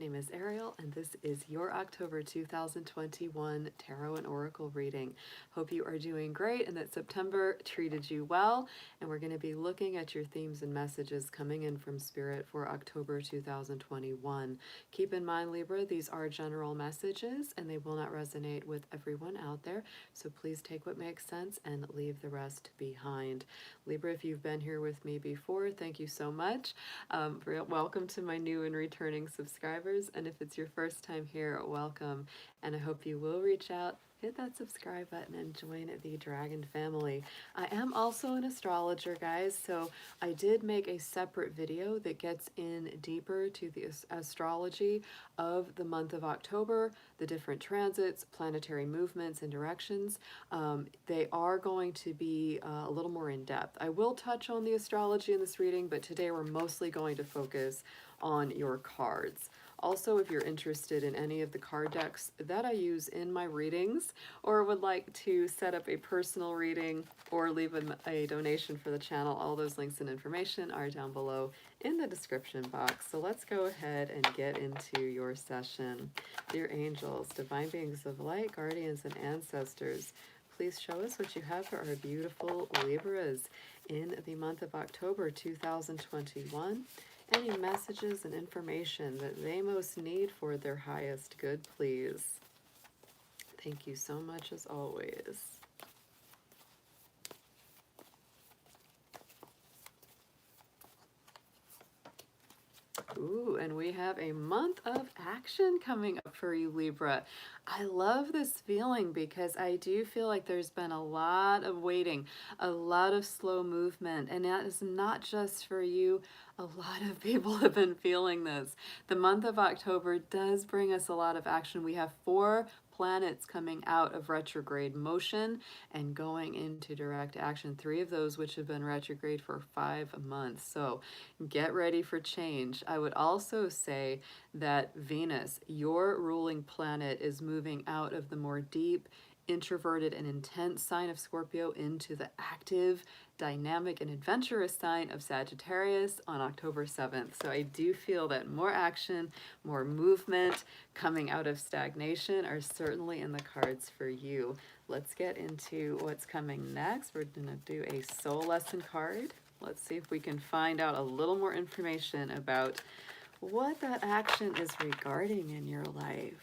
My name is Ariel, and this is your October 2021 Tarot and Oracle reading. Hope you are doing great and that September treated you well. And we're going to be looking at your themes and messages coming in from Spirit for October 2021. Keep in mind, Libra, these are general messages and they will not resonate with everyone out there. So please take what makes sense and leave the rest behind. Libra, if you've been here with me before, thank you so much. Welcome to my new and returning subscribers. And if it's your first time here, welcome. And I hope you will reach out, hit that subscribe button, and join the Dragon family. I am also an astrologer, guys, so I did make a separate video that gets in deeper to the astrology of the month of October, the different transits, planetary movements, and directions. They are going to be a little more in depth. I will touch on the astrology in this reading, but today we're mostly going to focus on your cards. Also, if you're interested in any of the card decks that I use in my readings, or would like to set up a personal reading or leave a donation for the channel, all those links and information are down below in the description box. So let's go ahead and get into your session. Dear angels, divine beings of light, guardians, and ancestors, please show us what you have for our beautiful Libras in the month of October 2021. Any messages and information that they most need for their highest good, please. Thank you so much as always. Ooh, and we have a month of action coming up for you, Libra. I love this feeling because I do feel like there's been a lot of waiting, a lot of slow movement, and that is not just for you. A lot of people have been feeling this. The month of October does bring us a lot of action. We have 4 planets coming out of retrograde motion and going into direct action. 3 of those which have been retrograde for 5 months. So get ready for change. I would also say that Venus, your ruling planet, is moving out of the more deep, introverted, and intense sign of Scorpio into the active, dynamic, and adventurous sign of Sagittarius on October 7th. So I do feel that more action, more movement coming out of stagnation are certainly in the cards for you. Let's get into what's coming next. We're going to do a soul lesson card. Let's see if we can find out a little more information about what that action is regarding in your life.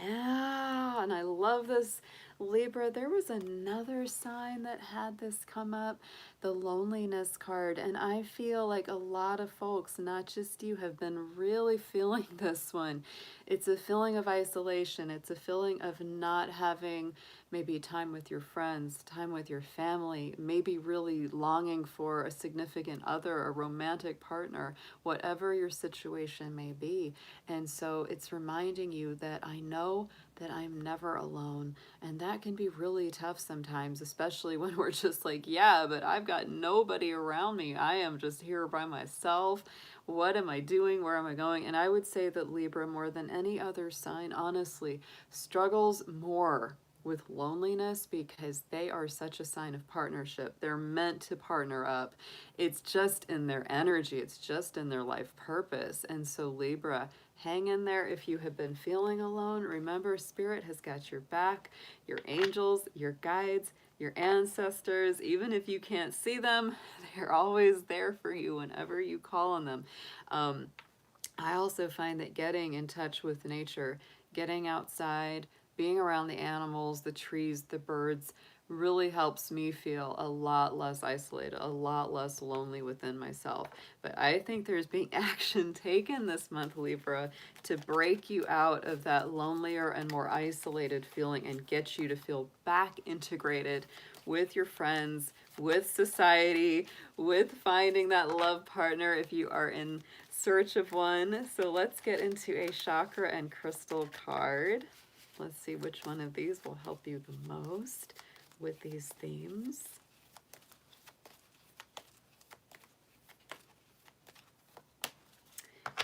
Yeah, and I love this, Libra. There was another sign that had this come up, the loneliness card, and I feel like a lot of folks, not just you, have been really feeling this one. It's a feeling of isolation. It's a feeling of not having maybe time with your friends, time with your family, maybe really longing for a significant other, a romantic partner, whatever your situation may be. And so it's reminding you that I know that I'm never alone. And that can be really tough sometimes, especially when we're just like, yeah, but I've got nobody around me. I am just here by myself. What am I doing? Where am I going? And I would say that Libra, more than any other sign, honestly, struggles more with loneliness because they are such a sign of partnership. They're meant to partner up. It's just in their energy. It's just in their life purpose. And so Libra, hang in there if you have been feeling alone. Remember, Spirit has got your back, your angels, your guides, your ancestors. Even if you can't see them, they're always there for you whenever you call on them. I also find that getting in touch with nature, getting outside, being around the animals, the trees, the birds, really helps me feel a lot less isolated, a lot less lonely within myself. But I think there's being action taken this month, Libra, to break you out of that lonelier and more isolated feeling and get you to feel back integrated with your friends, with society, with finding that love partner if you are in search of one. So let's get into a chakra and crystal card. Let's see which one of these will help you the most with these themes.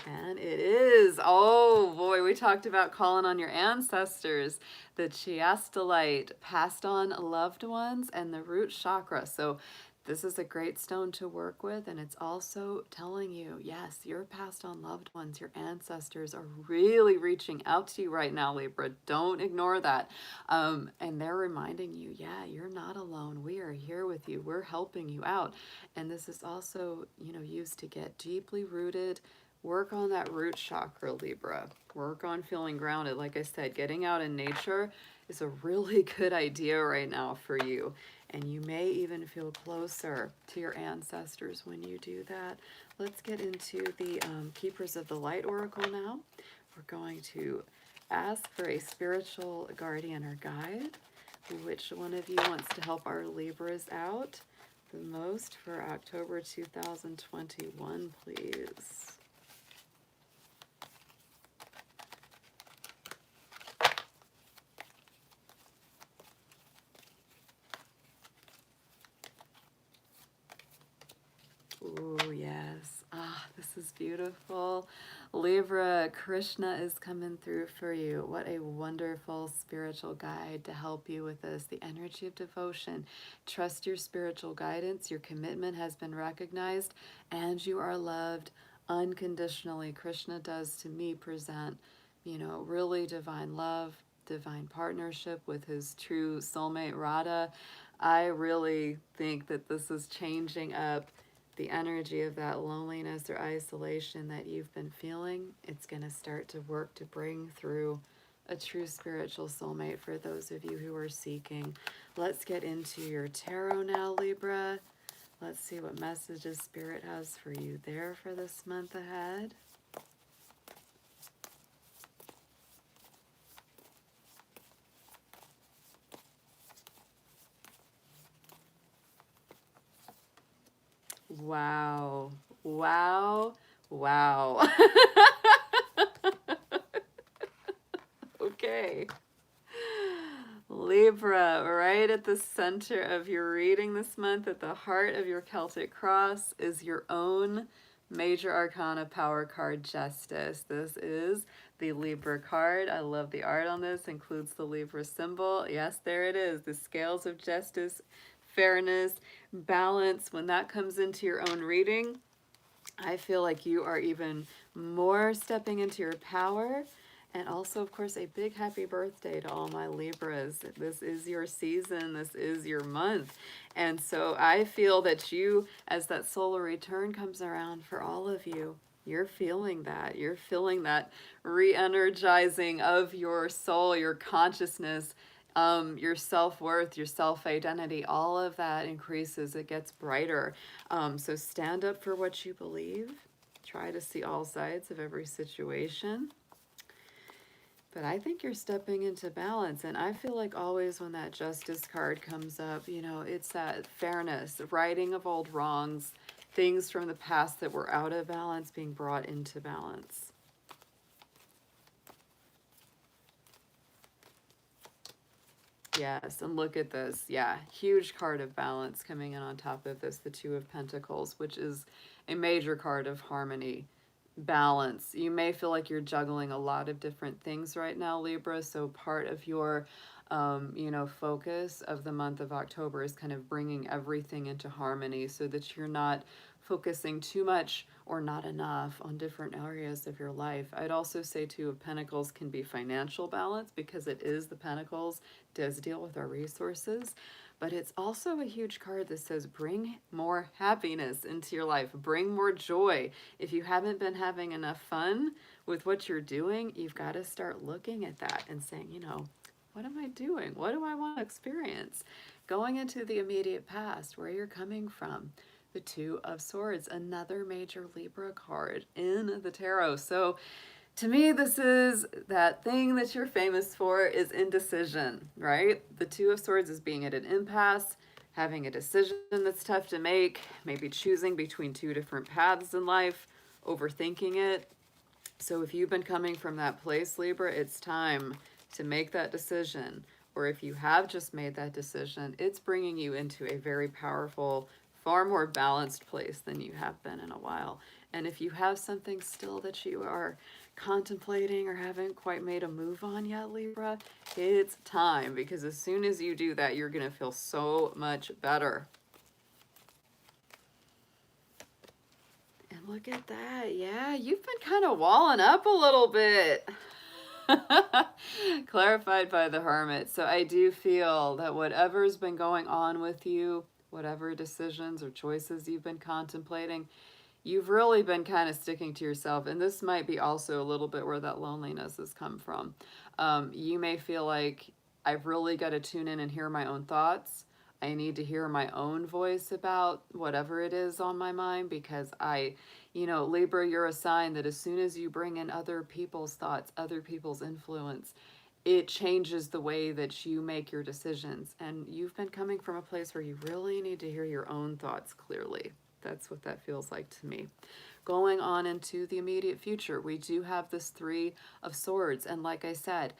And it is, oh boy, we talked about calling on your ancestors, the chiastolite, passed on loved ones, and the root chakra. So this is a great stone to work with, and it's also telling you, yes, your passed on loved ones, your ancestors are really reaching out to you right now, Libra. Don't ignore that. And they're reminding you, yeah, you're not alone. We are here with you. We're helping you out. And this is also, you know, used to get deeply rooted. Work on that root chakra, Libra. Work on feeling grounded. Like I said, getting out in nature is a really good idea right now for you. And you may even feel closer to your ancestors when you do that. Let's get into the Keepers of the Light Oracle now. We're going to ask for a spiritual guardian or guide. Which one of you wants to help our Libras out the most for October 2021, please? Oh, yes. Ah, this is beautiful. Libra, Krishna is coming through for you. What a wonderful spiritual guide to help you with this. The energy of devotion. Trust your spiritual guidance. Your commitment has been recognized, and you are loved unconditionally. Krishna does, to me, present, you know, really divine love, divine partnership with his true soulmate, Radha. I really think that this is changing up the energy of that loneliness or isolation that you've been feeling. It's going to start to work to bring through a true spiritual soulmate for those of you who are seeking. Let's get into your tarot now, Libra. Let's see what messages Spirit has for you there for this month ahead. Wow. Wow. Wow. Okay. Libra, right at the center of your reading this month, at the heart of your Celtic cross, is your own major arcana power card, Justice. This is the Libra card. I love the art on this. Includes the Libra symbol. Yes, there it is. The scales of justice, fairness, balance. When that comes into your own reading, I feel like you are even more stepping into your power. And also, of course, a big happy birthday to all my Libras. This is your season. This is your month. And so I feel that you, as that solar return comes around for all of you, you're feeling that. You're feeling that re-energizing of your soul, your consciousness, your self-worth, your self-identity. All of that increases. It gets brighter. So stand up for what you believe. Try to see all sides of every situation. But I think you're stepping into balance. And I feel like always when that justice card comes up, you know, it's that fairness, righting of old wrongs, things from the past that were out of balance being brought into balance. Yes, and look at this. Yeah, huge card of balance coming in on top of this, the Two of Pentacles, which is a major card of harmony. Balance. You may feel like you're juggling a lot of different things right now, Libra. So part of your, you know, focus of the month of October is kind of bringing everything into harmony so that you're not focusing too much or not enough on different areas of your life. I'd also say Two of Pentacles can be financial balance because it is the Pentacles, does deal with our resources. But it's also a huge card that says bring more happiness into your life, bring more joy. If you haven't been having enough fun with what you're doing, you've got to start looking at that and saying, you know, what am I doing? What do I want to experience? Going into the immediate past, where you're coming from. The Two of Swords, another major Libra card in the tarot. So to me, this is that thing that you're famous for is indecision, right? The Two of Swords is being at an impasse, having a decision that's tough to make, maybe choosing between two different paths in life, overthinking it. So if you've been coming from that place, Libra, it's time to make that decision. Or if you have just made that decision, it's bringing you into a very powerful, far more balanced place than you have been in a while. And if you have something still that you are contemplating or haven't quite made a move on yet, Libra, it's time, because as soon as you do that, you're going to feel so much better. Look at that. Yeah, you've been kind of walling up a little bit. Clarified by the Hermit. So I do feel that whatever's been going on with you, whatever decisions or choices you've been contemplating, you've really been kind of sticking to yourself. And this might be also a little bit where that loneliness has come from. You may feel like I've really got to tune in and hear my own thoughts. I need to hear my own voice about whatever it is on my mind, because Libra, you're a sign that as soon as you bring in other people's thoughts, other people's influence, it changes the way that you make your decisions. And you've been coming from a place where you really need to hear your own thoughts clearly. That's what that feels like to me. Going on into the immediate future, we do have this Three of Swords. And like I said,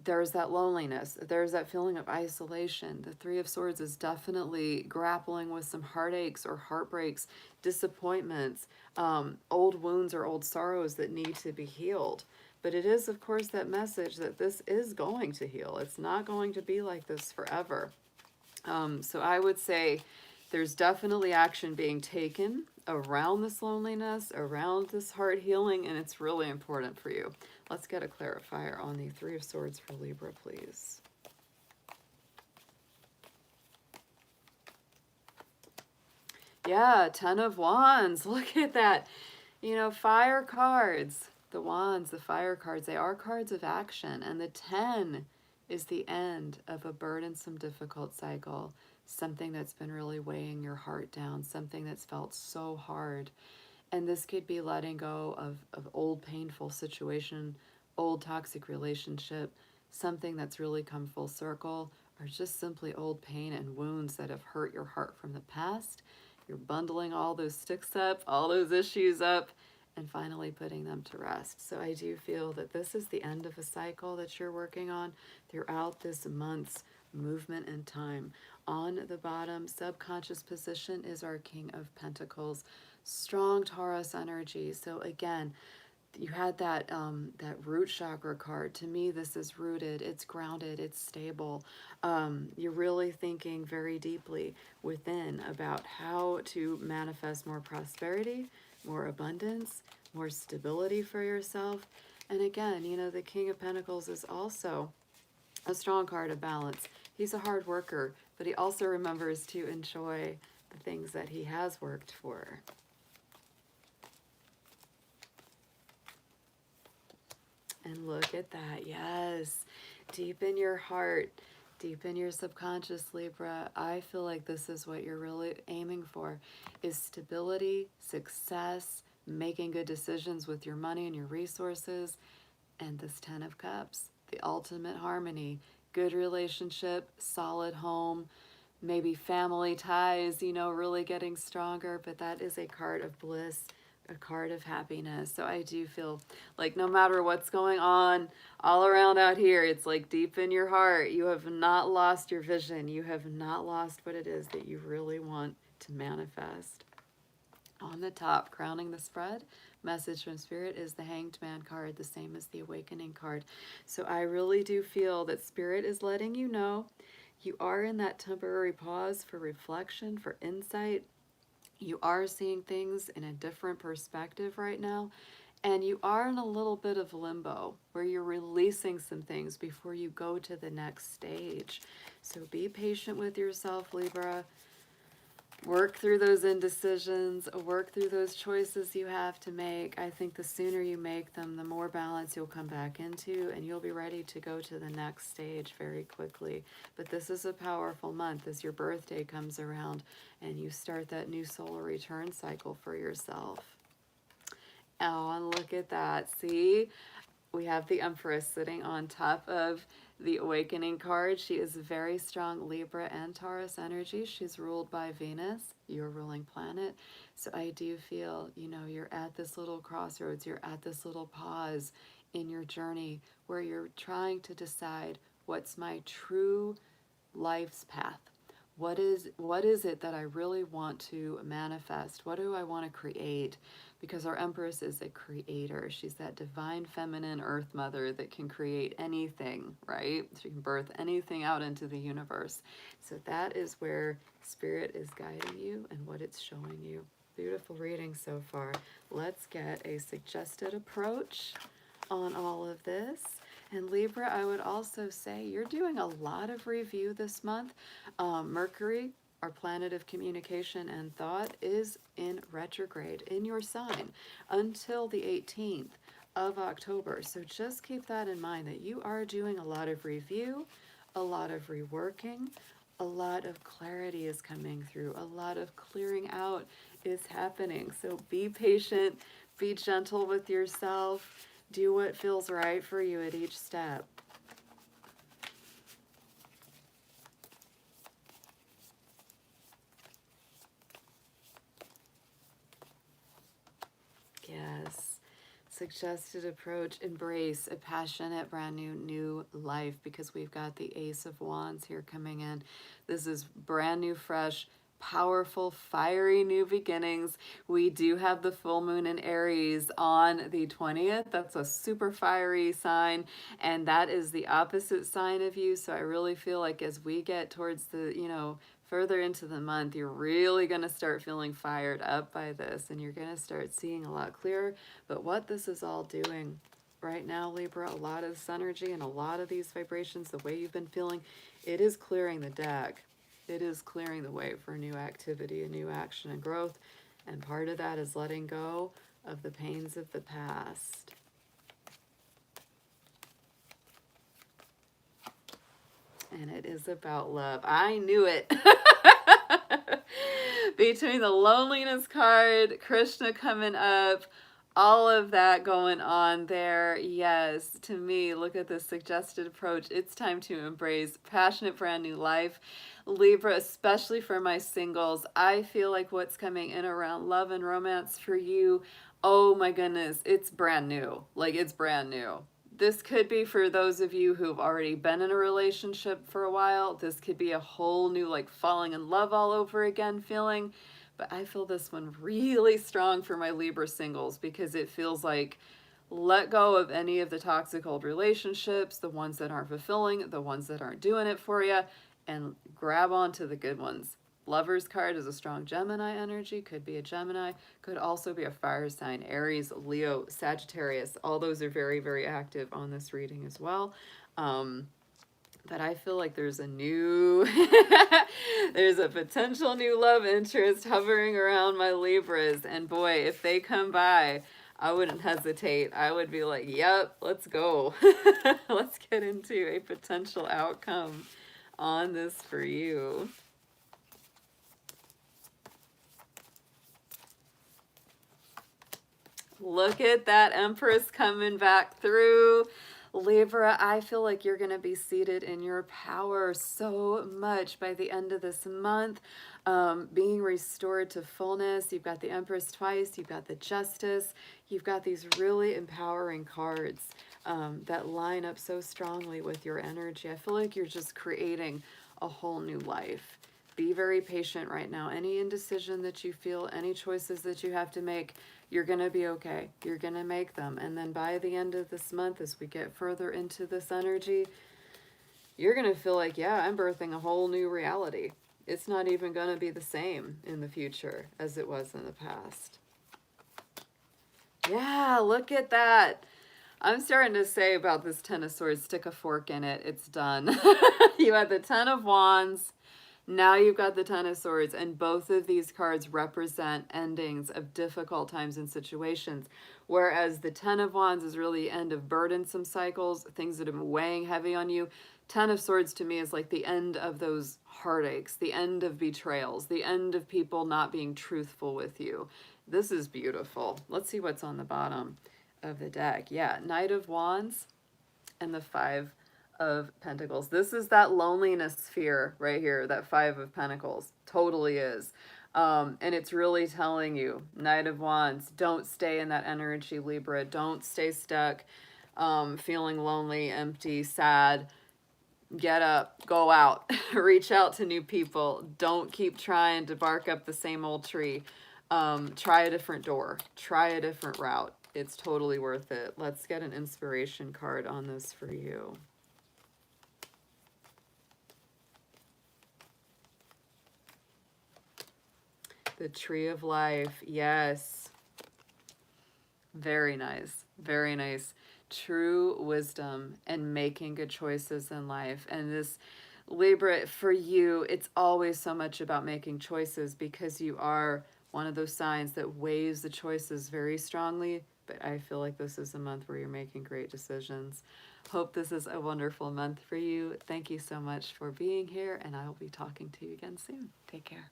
there's that loneliness. There's that feeling of isolation. The Three of Swords is definitely grappling with some heartaches or heartbreaks, disappointments, old wounds or old sorrows that need to be healed. But it is, of course, that message that this is going to heal. It's not going to be like this forever. So I would say there's definitely action being taken around this loneliness, around this heart healing, and it's really important for you. Let's get a clarifier on the Three of Swords for Libra, please. Yeah, Ten of Wands. Look at that. Fire cards. The Wands, the fire cards, they are cards of action. And the 10 is the end of a burdensome, difficult cycle. Something that's been really weighing your heart down. Something that's felt so hard. And this could be letting go of old painful situation, old toxic relationship, something that's really come full circle, or just simply old pain and wounds that have hurt your heart from the past. You're bundling all those sticks up, all those issues up, and finally putting them to rest. So I do feel that this is the end of a cycle that you're working on throughout this month's movement and time. On the bottom subconscious position is our King of Pentacles. Strong Taurus energy. So again, you had that root chakra card. To me, this is rooted, it's grounded, it's stable. You're really thinking very deeply within about how to manifest more prosperity, more abundance, more stability for yourself. And again, the King of Pentacles is also a strong card of balance. He's a hard worker, but he also remembers to enjoy the things that he has worked for. And look at that. Yes. Deep in your heart, deep in your subconscious, Libra, I feel like this is what you're really aiming for, is stability, success, making good decisions with your money and your resources, and this 10 of Cups, the ultimate harmony, good relationship, solid home, maybe family ties, really getting stronger, but that is a card of bliss, a card of happiness. So I do feel like no matter what's going on all around out here, it's like deep in your heart, you have not lost your vision. You have not lost what it is that you really want to manifest. On the top, crowning the spread, message from Spirit is the Hanged Man card, the same as the Awakening card. So I really do feel that Spirit is letting you know you are in that temporary pause for reflection, for insight. You are seeing things in a different perspective right now, and you are in a little bit of limbo where you're releasing some things before you go to the next stage. So be patient with yourself, Libra. Work through those indecisions, work through those choices you have to make. I think the sooner you make them, the more balance you'll come back into, and you'll be ready to go to the next stage very quickly. But this is a powerful month as your birthday comes around and you start that new solar return cycle for yourself. Oh, and look at that. See? We have the Empress sitting on top of the Awakening card. She is very strong Libra and Taurus energy. She's ruled by Venus, your ruling planet. So I do feel, you're at this little crossroads. You're at this little pause in your journey where you're trying to decide what's my true life's path. What is it that I really want to manifest? What do I want to create? Because our Empress is a creator. She's that divine feminine earth mother that can create anything, right? She can birth anything out into the universe. So that is where Spirit is guiding you and what it's showing you. Beautiful reading so far. Let's get a suggested approach on all of this. And Libra, I would also say you're doing a lot of review this month. Mercury, our planet of communication and thought, is in retrograde in your sign until the 18th of October. So just keep that in mind, that you are doing a lot of review, a lot of reworking, a lot of clarity is coming through, a lot of clearing out is happening. So be patient, be gentle with yourself, do what feels right for you at each step. Yes. Suggested approach, embrace a passionate, brand new life, because we've got the Ace of Wands here coming in. This is brand new, fresh, powerful, fiery new beginnings. We do have the full moon in Aries on the 20th. That's a super fiery sign, and that is the opposite sign of you. So I really feel like as we get towards the, further into the month, you're really going to start feeling fired up by this, and you're going to start seeing a lot clearer. But what this is all doing right now, Libra, a lot of this energy and a lot of these vibrations, the way you've been feeling, it is clearing the deck. It is clearing the way for new activity and new action and growth. And part of that is letting go of the pains of the past. And it is about love. I knew it. Between the loneliness card, Krishna coming up, all of that going on there. Yes, to me, look at this suggested approach. It's time to embrace passionate, brand new life. Libra, especially for my singles, I feel like what's coming in around love and romance for you, oh my goodness, it's brand new. Like, it's brand new. This could be for those of you who've already been in a relationship for a while. This could be a whole new, like, falling in love all over again feeling. But I feel this one really strong for my Libra singles, because it feels like let go of any of the toxic old relationships, the ones that aren't fulfilling, the ones that aren't doing it for you, and grab onto the good ones. Lover's card is a strong Gemini energy, could be a Gemini, could also be a fire sign, Aries, Leo, Sagittarius. All those are very, very active on this reading as well. But I feel like there's a new, there's a potential new love interest hovering around my Libras. And boy, if they come by, I wouldn't hesitate. I would be like, yep, let's go. Let's get into a potential outcome on this for you. Look at that Empress coming back through. Libra, I feel like you're going to be seated in your power so much by the end of this month, being restored to fullness. You've got the Empress twice, you've got the Justice, you've got these really empowering cards that line up so strongly with your energy. I feel like you're just creating a whole new life. Be very patient right now. Any indecision that you feel, any choices that you have to make, you're going to be okay. You're going to make them. And then by the end of this month, as we get further into this energy, you're going to feel like, yeah, I'm birthing a whole new reality. It's not even going to be the same in the future as it was in the past. Yeah, look at that. I'm starting to say about this Ten of Swords, stick a fork in it. It's done. You had the Ten of Wands. Now you've got the Ten of Swords, and both of these cards represent endings of difficult times and situations, whereas the Ten of Wands is really the end of burdensome cycles, things that have been weighing heavy on you. Ten of Swords to me is like the end of those heartaches, the end of betrayals, the end of people not being truthful with you. This is beautiful. Let's see what's on the bottom of the deck. Yeah, Knight of Wands and the Five of Pentacles. This is that loneliness sphere right here, that Five of Pentacles. Totally is. And it's really telling you, Knight of Wands, don't stay in that energy, Libra. Don't stay stuck, feeling lonely, empty, sad. Get up, go out, reach out to new people. Don't keep trying to bark up the same old tree. Try a different door. Try a different route. It's totally worth it. Let's get an inspiration card on this for you. The Tree of Life. Yes. Very nice. Very nice. True wisdom and making good choices in life. And this Libra, for you, it's always so much about making choices because you are one of those signs that weighs the choices very strongly. But I feel like this is a month where you're making great decisions. Hope this is a wonderful month for you. Thank you so much for being here, and I will be talking to you again soon. Take care.